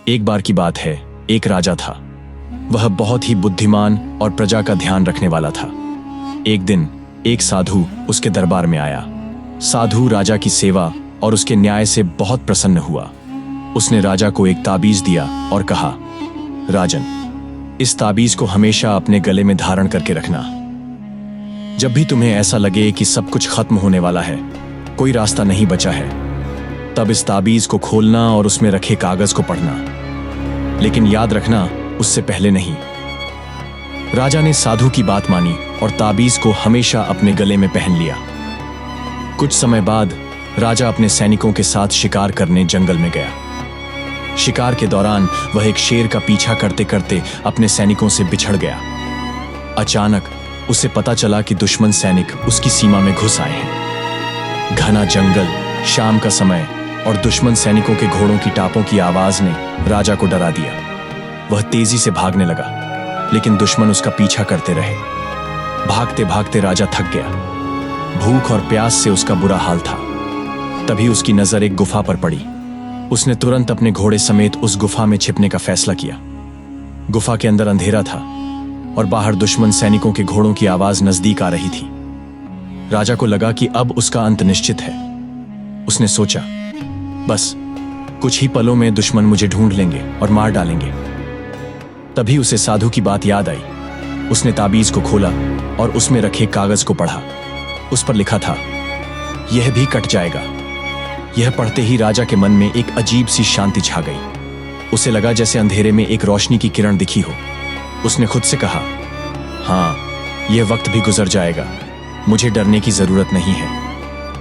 एक बार की बात है, एक राजा था। वह बहुत ही बुद्धिमान और प्रजा का ध्यान रखने वाला था। एक दिन एक साधु उसके दरबार में आया। साधु राजा की सेवा और उसके न्याय से बहुत प्रसन्न हुआ। उसने राजा को एक ताबीज दिया और कहा, राजन, इस ताबीज को हमेशा अपने गले में धारण करके रखना। जब भी तुम्हें ऐसा लगे कि सब कुछ खत्म होने वाला है, कोई रास्ता नहीं बचा है, तब इस ताबीज को खोलना और उसमें रखे कागज को पढ़ना। लेकिन याद रखना, उससे पहले नहीं। राजा ने साधु की बात मानी और ताबीज को हमेशा अपने गले में पहन लिया। कुछ समय बाद राजा अपने सैनिकों के साथ शिकार करने जंगल में गया। शिकार के दौरान वह एक शेर का पीछा करते करते अपने सैनिकों से बिछड़ गया। अचानक उसे पता चला कि दुश्मन सैनिक उसकी सीमा में घुस आए हैं। घना जंगल, शाम का समय और दुश्मन सैनिकों के घोड़ों की टापों की आवाज ने राजा को डरा दिया। वह तेजी से भागने लगा, लेकिन दुश्मन उसका पीछा करते रहे। भागते भागते राजा थक गया। भूख और प्यास से उसका बुरा हाल था। तभी उसकी नजर एक गुफा पर पड़ी। उसने तुरंत अपने घोड़े समेत उस गुफा में छिपने का फैसला किया। गुफा के अंदर अंधेरा था और बाहर दुश्मन सैनिकों के घोड़ों की आवाज नजदीक आ रही थी। राजा को लगा कि अब उसका अंत निश्चित है। उसने सोचा, बस कुछ ही पलों में दुश्मन मुझे ढूंढ लेंगे और मार डालेंगे। तभी उसे साधु की बात याद आई। उसने ताबीज को खोला और उसमें रखे कागज को पढ़ा। उस पर लिखा था, यह भी कट जाएगा। यह पढ़ते ही राजा के मन में एक अजीब सी शांति छा गई। उसे लगा जैसे अंधेरे में एक रोशनी की किरण दिखी हो। उसने खुद से कहा, हाँ, यह वक्त भी गुजर जाएगा, मुझे डरने की जरूरत नहीं है।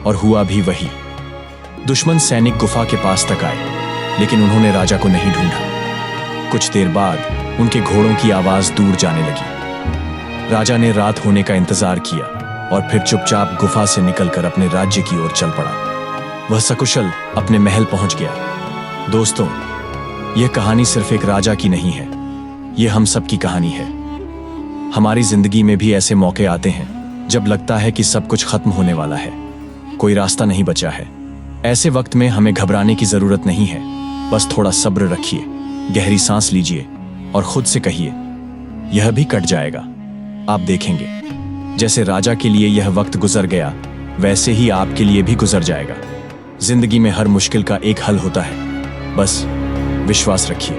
और हुआ भी वही। दुश्मन सैनिक गुफा के पास तक आए, लेकिन उन्होंने राजा को नहीं ढूंढा। कुछ देर बाद उनके घोड़ों की आवाज दूर जाने लगी। राजा ने रात होने का इंतजार किया और फिर चुपचाप गुफा से निकलकर अपने राज्य की ओर चल पड़ा। वह सकुशल अपने महल पहुंच गया। दोस्तों, यह कहानी सिर्फ एक राजा की नहीं है, यह हम सब की कहानी है। हमारी जिंदगी में भी ऐसे मौके आते हैं जब लगता है कि सब कुछ खत्म होने वाला है, कोई रास्ता नहीं बचा है। ऐसे वक्त में हमें घबराने की जरूरत नहीं है। बस थोड़ा सब्र रखिए, गहरी सांस लीजिए और खुद से कहिए, यह भी कट जाएगा। आप देखेंगे, जैसे राजा के लिए यह वक्त गुजर गया, वैसे ही आपके लिए भी गुजर जाएगा। जिंदगी में हर मुश्किल का एक हल होता है, बस विश्वास रखिए।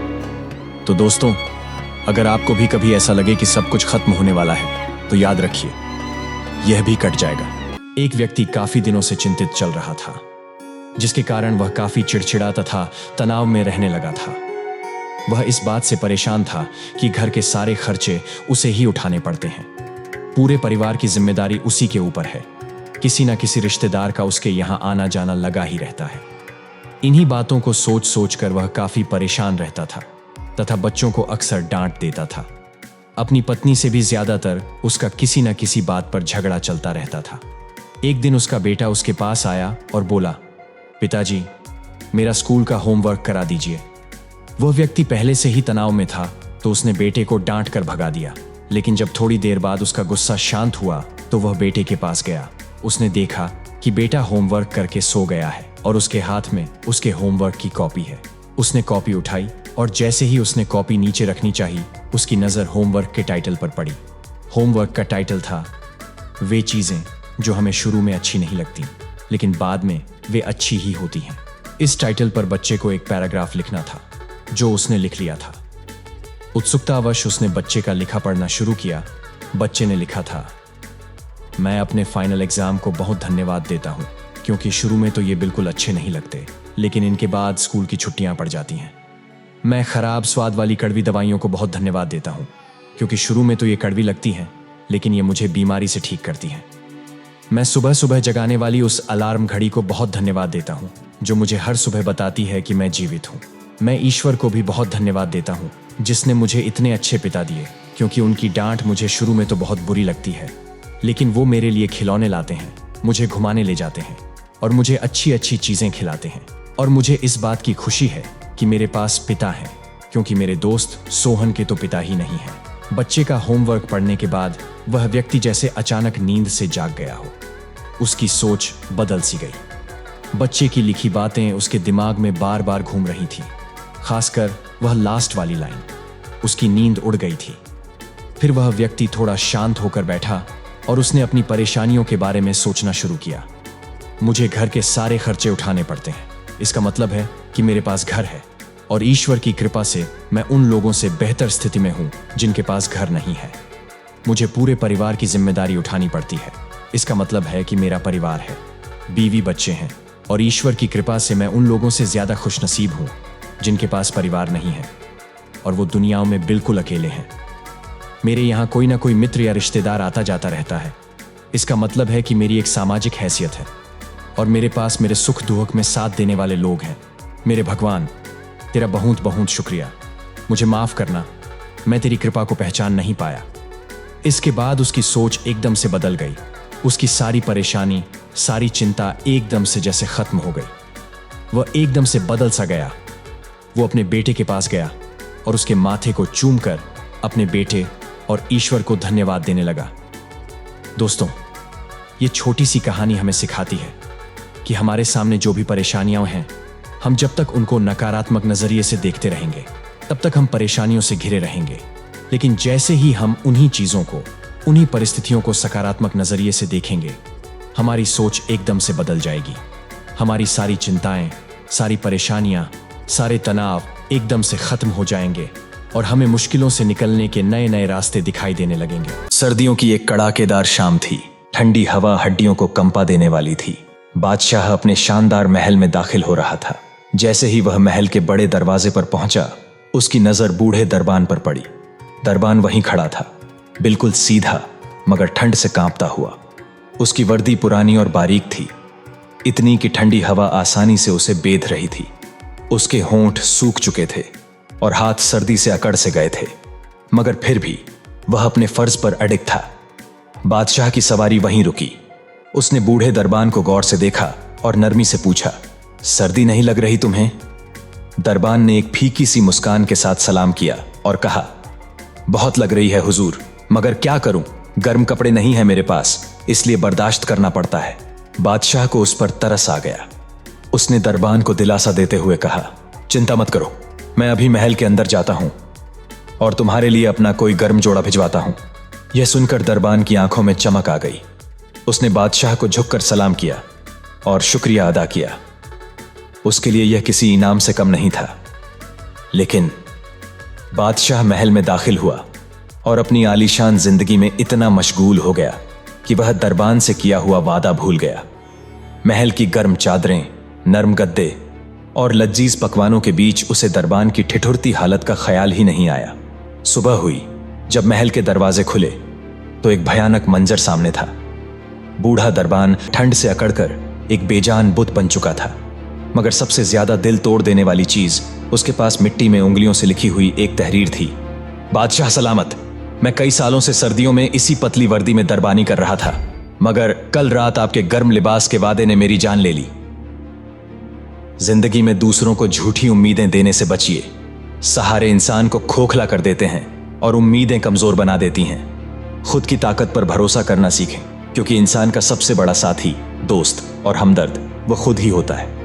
तो दोस्तों, अगर आपको भी कभी ऐसा लगे कि सब कुछ खत्म होने वाला है, तो याद रखिए, यह भी कट जाएगा। एक व्यक्ति काफी दिनों से चिंतित चल रहा था, जिसके कारण वह काफी चिड़चिड़ा तथा तनाव में रहने लगा था। वह इस बात से परेशान था कि घर के सारे खर्चे उसे ही उठाने पड़ते हैं। पूरे परिवार की जिम्मेदारी उसी के ऊपर है। किसी न किसी रिश्तेदार का उसके यहाँ आना जाना लगा ही रहता है। इन्हीं बातों को सोच सोच कर वह काफी परेशान रहता था तथा बच्चों को अक्सर डांट देता था। अपनी पत्नी से भी ज्यादातर उसका किसी न किसी बात पर झगड़ा चलता रहता था। एक दिन उसका बेटा उसके पास आया और बोला, पिताजी, मेरा स्कूल का होमवर्क करा दीजिए। वह व्यक्ति पहले से ही तनाव में था, तो उसने बेटे को डांट कर भगा दिया। लेकिन जब थोड़ी देर बाद उसका गुस्सा शांत हुआ, तो वह बेटे के पास गया। उसने देखा कि बेटा होमवर्क करके सो गया है और उसके हाथ में उसके होमवर्क की कॉपी है। उसने कॉपी उठाई और जैसे ही उसने कॉपी नीचे रखनी चाहिए, उसकी नजर होमवर्क के टाइटल पर पड़ी। होमवर्क का टाइटल था, वे चीजें जो हमें शुरू में अच्छी नहीं लगती, लेकिन बाद में वे अच्छी ही होती हैं। इस टाइटल पर बच्चे को एक पैराग्राफ लिखना था, जो उसने लिख लिया था। उत्सुकतावश उसने बच्चे का लिखा पढ़ना शुरू किया। बच्चे ने लिखा था, मैं अपने फाइनल एग्जाम को बहुत धन्यवाद देता हूँ, क्योंकि शुरू में तो ये बिल्कुल अच्छे नहीं लगते, लेकिन इनके बाद स्कूल की छुट्टियां पड़ जाती हैं। मैं खराब स्वाद वाली कड़वी दवाइयों को बहुत धन्यवाद देता हूँ, क्योंकि शुरू में तो ये कड़वी लगती हैं, लेकिन ये मुझे बीमारी से ठीक करती हैं। मैं सुबह सुबह जगाने वाली उस अलार्म घड़ी को बहुत धन्यवाद देता हूँ, जो मुझे हर सुबह बताती है कि मैं जीवित हूँ। मैं ईश्वर को भी बहुत धन्यवाद देता हूँ, जिसने मुझे इतने अच्छे पिता दिए, क्योंकि उनकी डांट मुझे शुरू में तो बहुत बुरी लगती है, लेकिन वो मेरे लिए खिलौने लाते हैं, मुझे घुमाने ले जाते हैं और मुझे अच्छी अच्छी चीजें खिलाते हैं। और मुझे इस बात की खुशी है कि मेरे पास पिता हैं, क्योंकि मेरे दोस्त सोहन के तो पिता ही नहीं है। बच्चे का होमवर्क पढ़ने के बाद वह व्यक्ति जैसे अचानक नींद से जाग गया हो। उसकी सोच बदल सी गई। बच्चे की लिखी बातें उसके दिमाग में बार बार घूम रही थी, खासकर वह लास्ट वाली लाइन। उसकी नींद उड़ गई थी। फिर वह व्यक्ति थोड़ा शांत होकर बैठा और उसने अपनी परेशानियों के बारे में सोचना शुरू किया। मुझे घर के सारे खर्चे उठाने पड़ते हैं। इसका मतलब है कि मेरे पास घर है और ईश्वर की कृपा से मैं उन लोगों से बेहतर स्थिति में हूं जिनके पास घर नहीं है। मुझे पूरे परिवार की जिम्मेदारी उठानी पड़ती है। इसका मतलब है कि मेरा परिवार है, बीवी बच्चे हैं और ईश्वर की कृपा से मैं उन लोगों से ज्यादा खुशनसीब हूं जिनके पास परिवार नहीं है और वो दुनियाओं में बिल्कुल अकेले हैं। मेरे यहाँ कोई ना कोई मित्र या रिश्तेदार आता जाता रहता है। इसका मतलब है कि मेरी एक सामाजिक हैसियत है और मेरे पास मेरे सुख दुख में साथ देने वाले लोग हैं। मेरे भगवान, तेरा बहुत बहुत शुक्रिया। मुझे माफ करना, मैं तेरी कृपा को पहचान नहीं पाया। इसके बाद उसकी सोच एकदम से बदल गई। उसकी सारी परेशानी, सारी चिंता एकदम से जैसे खत्म हो गई। वह एकदम से बदल सा गया। वो अपने बेटे के पास गया और उसके माथे को चूमकर अपने बेटे और ईश्वर को धन्यवाद देने लगा। दोस्तों, ये छोटी सी कहानी हमें सिखाती है कि हमारे सामने जो भी परेशानियां हैं, हम जब तक उनको नकारात्मक नजरिए से देखते रहेंगे तब तक हम परेशानियों से घिरे रहेंगे। लेकिन जैसे ही हम उन्हीं चीजों को, उन्हीं परिस्थितियों को सकारात्मक नजरिए से देखेंगे, हमारी सोच एकदम से बदल जाएगी। हमारी सारी चिंताएं, सारी परेशानियां, सारे तनाव एकदम से खत्म हो जाएंगे और हमें मुश्किलों से निकलने के नए नए रास्ते दिखाई देने लगेंगे। सर्दियों की एक कड़ाकेदार शाम थी। ठंडी हवा हड्डियों को कंपा देने वाली थी। बादशाह अपने शानदार महल में दाखिल हो रहा था। जैसे ही वह महल के बड़े दरवाजे पर पहुंचा, उसकी नजर बूढ़े दरबान पर पड़ी। दरबान वहीं खड़ा था, बिल्कुल सीधा मगर ठंड से कांपता हुआ। उसकी वर्दी पुरानी और बारीक थी, इतनी कि ठंडी हवा आसानी से उसे बेध रही थी। उसके होंठ सूख चुके थे और हाथ सर्दी से अकड़ से गए थे, मगर फिर भी वह अपने फर्ज पर अडिग था। बादशाह की सवारी वहीं रुकी। उसने बूढ़े दरबान को गौर से देखा और नरमी से पूछा, सर्दी नहीं लग रही तुम्हें? दरबान ने एक फीकी सी मुस्कान के साथ सलाम किया और कहा, बहुत लग रही है हुजूर, मगर क्या करूं, गर्म कपड़े नहीं है मेरे पास, इसलिए बर्दाश्त करना पड़ता है। बादशाह को उस पर तरस आ गया। उसने दरबान को दिलासा देते हुए कहा, चिंता मत करो, मैं अभी महल के अंदर जाता हूं और तुम्हारे लिए अपना कोई गर्म जोड़ा भिजवाता हूं। यह सुनकर दरबान की आंखों में चमक आ गई। उसने बादशाह को झुककर सलाम किया और शुक्रिया अदा किया। उसके लिए यह किसी इनाम से कम नहीं था। लेकिन बादशाह महल में दाखिल हुआ और अपनी आलीशान जिंदगी में इतना मशगूल हो गया कि वह दरबान से किया हुआ वादा भूल गया। महल की गर्म चादरें, नर्म गद्दे और लजीज पकवानों के बीच उसे दरबान की ठिठुरती हालत का ख्याल ही नहीं आया। सुबह हुई। जब महल के दरवाजे खुले तो एक भयानक मंजर सामने था। बूढ़ा दरबान ठंड से अकड़कर एक बेजान बुत बन चुका था, मगर सबसे ज्यादा दिल तोड़ देने वाली चीज उसके पास मिट्टी में उंगलियों से लिखी हुई एक तहरीर थी। बादशाह सलामत, मैं कई सालों से सर्दियों में इसी पतली वर्दी में दरबानी कर रहा था, मगर कल रात आपके गर्म लिबास के वादे ने मेरी जान ले ली। जिंदगी में दूसरों को झूठी उम्मीदें देने से बचिए। सहारे इंसान को खोखला कर देते हैं और उम्मीदें कमजोर बना देती हैं। खुद की ताकत पर भरोसा करना सीखें, क्योंकि इंसान का सबसे बड़ा साथी, दोस्त और हमदर्द वो खुद ही होता है।